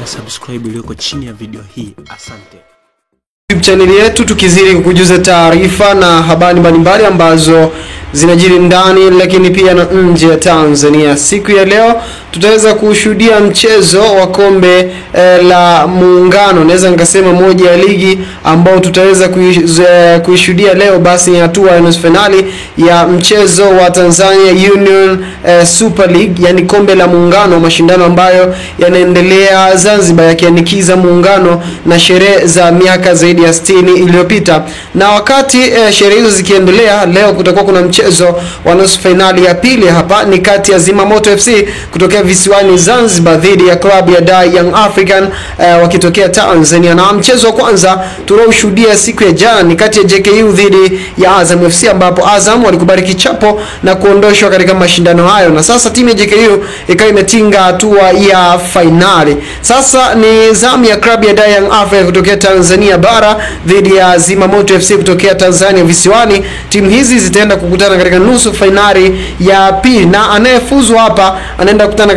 Subscribe iliyoko chini ya video hii. Asante. YouTube channel yetu tukizidi kukujuza taarifa na habari mbalimbali ambazo zinajiri ndani lakini pia na nje ya Tanzania. Siku ya leo tutaweza kushuhudia mchezo wa kombe la Muungano. Naweza nikasema moja ya ligi ambao tutaweza kuishuhudia leo, basi ni hatua ya nusu finali ya mchezo wa Tanzania Union Super League, yani kombe la Muungano, mashindano ambayo yanaendelea Zanzibar yakianikiza muungano na sherehe za miaka zaidi ya 60 iliyopita. Na wakati sherehe hizo zikiendelea, leo kutakuwa kuna mchezo wa nusu finali ya pili. Hapa ni kati ya Zimamoto FC kutokea visiwani Zanzibar dhidi ya klabu ya Dar Young African wakitokea Tanzania. Na mchezo wa kwanza tulioshuhudia siku ya jana ni kati ya JKU dhidi ya Azam FC, ambapo Azam walikubali kichapo na kuondoshwa katika mashindano hayo, na sasa timu ya JKU ikawa imetinga hatua ya finali. Sasa ni zamu ya klabu ya Dar Young African kutokea Tanzania bara dhidi ya Zimamoto FC kutokea Tanzania visiwani. Timu hizi zitaenda kukutana katika nusu finali ya pili, na anayefuzu hapa anaenda kukutana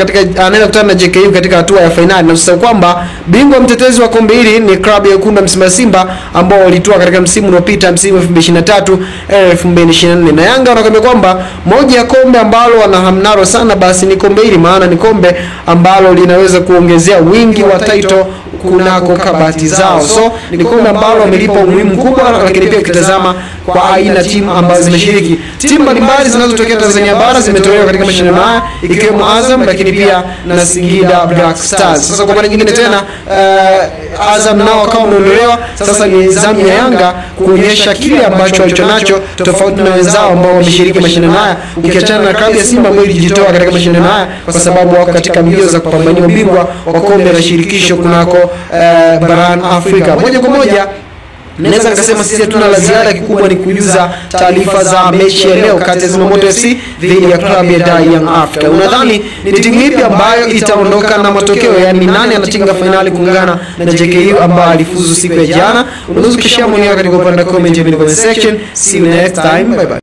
na JKU katika hatua ya finali. Na usisahau kwamba bingwa mtetezi wa kombe hili ni klabu ya Wekundu wa Msimbazi Simba, ambao walitoa katika msimu uliopita, msimu 2023-2024. Na Yanga wanakuambia kwamba moja ya kombe ambalo wanahamnaro sana basi ni kombe hili, maana ni kombe ambalo linaweza kuongezea wingi wa title kunako kabati zao. So ni kombe ambalo wamelipa umuhimu mkubwa, lakini pia ukitazama kwa aina timu ambazo zimeshiriki, timu mbalimbali zinazotokea Tanzania bara zimetolewa katika mashindano haya, ikiwemo Azam lakini pia na Singida Black Stars. Sasa kwa mara nyingine tena Azam nao wakawa wameondolewa. Sasa ni zamu ya Yanga kuonyesha kile ambacho walichonacho tofauti na wenzao ambao wameshiriki mashindano haya, ukiachana na klabu ya Simba ambayo ilijitoa katika mashindano haya kwa sababu wako katika mbio za kupambania ubingwa wa kombe la shirikisho kunako barani Afrika. Moja kwa moja naweza nikasema sisi hatuna la ziada, kikubwa ni kujuza taarifa za mechi ya leo kati ya Zimamoto FC dhidi ya klabu ya Dar Young Africa. Unadhani ni timu ipi ambayo itaondoka na matokeo, yani nani anatinga finali kuungana na JKU ambao alifuzu siku ya jana? Unaweza kushare maoni yako katika upande wa comment section. See you next time. Bye bye.